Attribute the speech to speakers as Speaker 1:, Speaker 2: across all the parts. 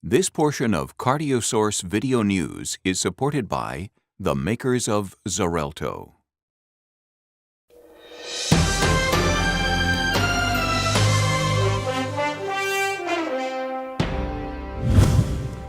Speaker 1: This portion of CardioSource Video News is supported by the makers of Xarelto.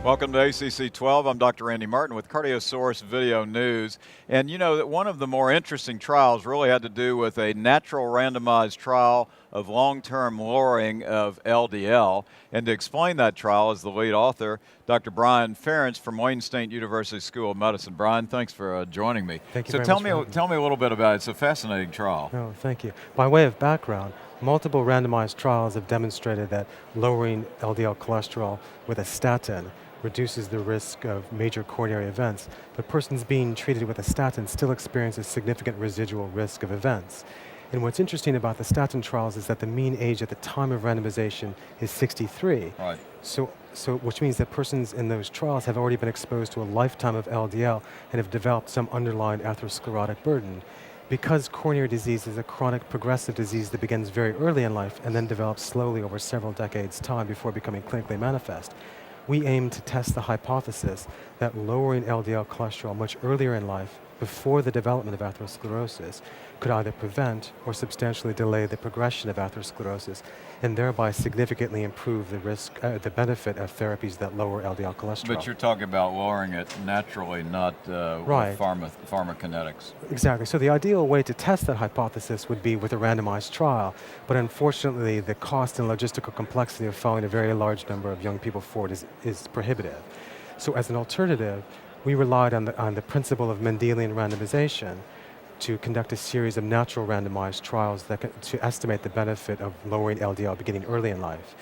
Speaker 2: Welcome to ACC.12. I'm Dr. Randy Martin with CardioSource Video News. And you know that one of the more interesting trials really had to do with a natural randomized trial of long-term lowering of LDL. And to explain that trial is the lead author, Dr. Brian Ferentz from Wayne State University School of Medicine. Brian, thanks for joining me.
Speaker 3: Thank you
Speaker 2: so
Speaker 3: very
Speaker 2: tell
Speaker 3: much.
Speaker 2: me a little bit about it. It's a fascinating trial.
Speaker 3: Oh, thank you. By way of background, multiple randomized trials have demonstrated that lowering LDL cholesterol with a statin reduces the risk of major coronary events, but persons being treated with a statin still experience a significant residual risk of events. And what's interesting about the statin trials is that the mean age at the time of randomization is 63.
Speaker 2: Right.
Speaker 3: So which means that persons in those trials have already been exposed to a lifetime of LDL and have developed some underlying atherosclerotic burden. Because coronary disease is a chronic progressive disease that begins very early in life and then develops slowly over several decades' time before becoming clinically manifest, we aim to test the hypothesis that lowering LDL cholesterol much earlier in life, before the development of atherosclerosis, could either prevent or substantially delay the progression of atherosclerosis and thereby significantly improve the benefit of therapies that lower LDL cholesterol.
Speaker 2: But you're talking about lowering it naturally, not
Speaker 3: Right.
Speaker 2: with pharmacokinetics.
Speaker 3: Exactly. So the ideal way to test that hypothesis would be with a randomized trial, but unfortunately the cost and logistical complexity of following a very large number of young people forward is prohibitive. So as an alternative, we relied on the principle of Mendelian randomization to conduct a series of natural randomized trials to estimate the benefit of lowering LDL beginning early in life.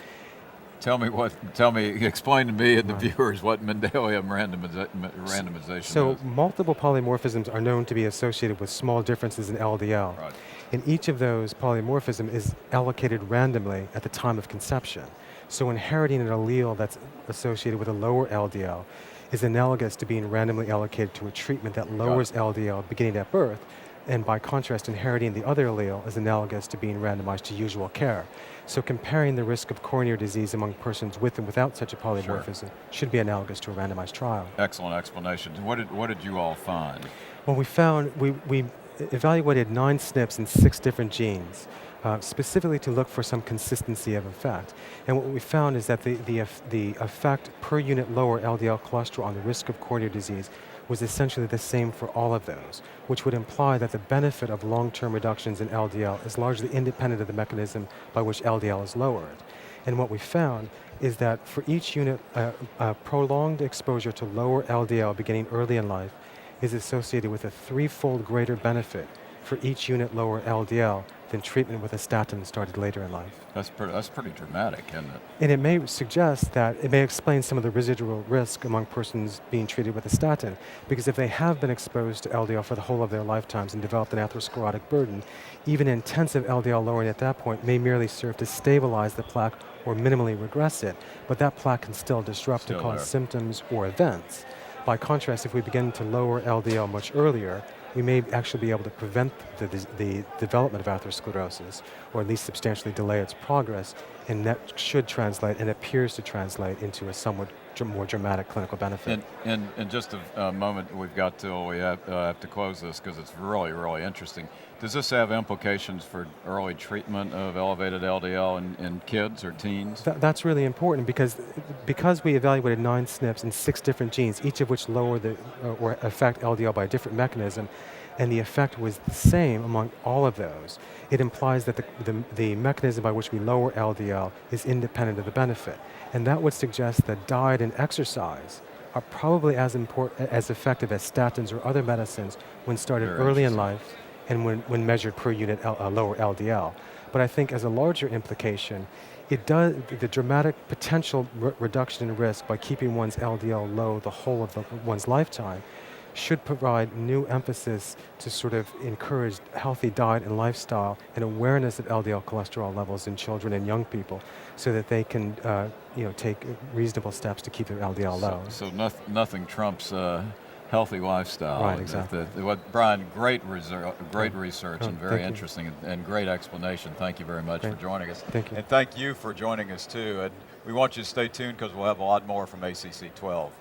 Speaker 2: Explain to me and the
Speaker 3: Right.
Speaker 2: viewers what Mendelian randomization
Speaker 3: So
Speaker 2: is.
Speaker 3: multiple polymorphisms are known to be associated with small differences in LDL.
Speaker 2: Right.
Speaker 3: And each of those polymorphism is allocated randomly at the time of conception. So inheriting an allele that's associated with a lower LDL is analogous to being randomly allocated to a treatment that lowers LDL beginning at birth, and by contrast, inheriting the other allele is analogous to being randomized to usual care. So comparing the risk of coronary disease among persons with and without such a polymorphism should be analogous to a randomized trial.
Speaker 2: Excellent explanation. What did you all find?
Speaker 3: Well, we found, we evaluated 9 SNPs in 6 different genes, specifically to look for some consistency of effect. And what we found is that the effect per unit lower LDL cholesterol on the risk of coronary disease was essentially the same for all of those, which would imply that the benefit of long-term reductions in LDL is largely independent of the mechanism by which LDL is lowered. And what we found is that for each unit, prolonged exposure to lower LDL beginning early in life is associated with a 3-fold greater benefit for each unit lower LDL than treatment with a statin started later in life.
Speaker 2: That's pretty dramatic, isn't it?
Speaker 3: And it may suggest that it may explain some of the residual risk among persons being treated with a statin, because if they have been exposed to LDL for the whole of their lifetimes and developed an atherosclerotic burden, even intensive LDL lowering at that point may merely serve to stabilize the plaque or minimally regress it, but that plaque can still disrupt to cause symptoms or events. By contrast, if we begin to lower LDL much earlier, we may actually be able to prevent the development of atherosclerosis, or at least substantially delay its progress, and that should translate, and appears to translate, into a somewhat more dramatic clinical benefit.
Speaker 2: In just a moment, we have to close this because it's really, really interesting. Does this have implications for early treatment of elevated LDL in kids or teens?
Speaker 3: That's really important because we evaluated 9 SNPs in 6 different genes, each of which lower or affect LDL by a different mechanism, and the effect was the same among all of those. It implies that the mechanism by which we lower LDL is independent of the benefit. And that would suggest that diet and exercise are probably as effective as statins or other medicines when started early in life and when measured per unit lower LDL. But I think as a larger implication, the dramatic potential reduction in risk by keeping one's LDL low the whole of one's lifetime should provide new emphasis to sort of encourage healthy diet and lifestyle and awareness of LDL cholesterol levels in children and young people, so that they can take reasonable steps to keep their LDL low.
Speaker 2: So nothing trumps healthy lifestyle.
Speaker 3: Right, exactly.
Speaker 2: Brian, great research and very interesting and great explanation. Thank you very much for joining us.
Speaker 3: Thank you.
Speaker 2: And thank you for joining us too. And We want you to stay tuned because we'll have a lot more from ACC 12.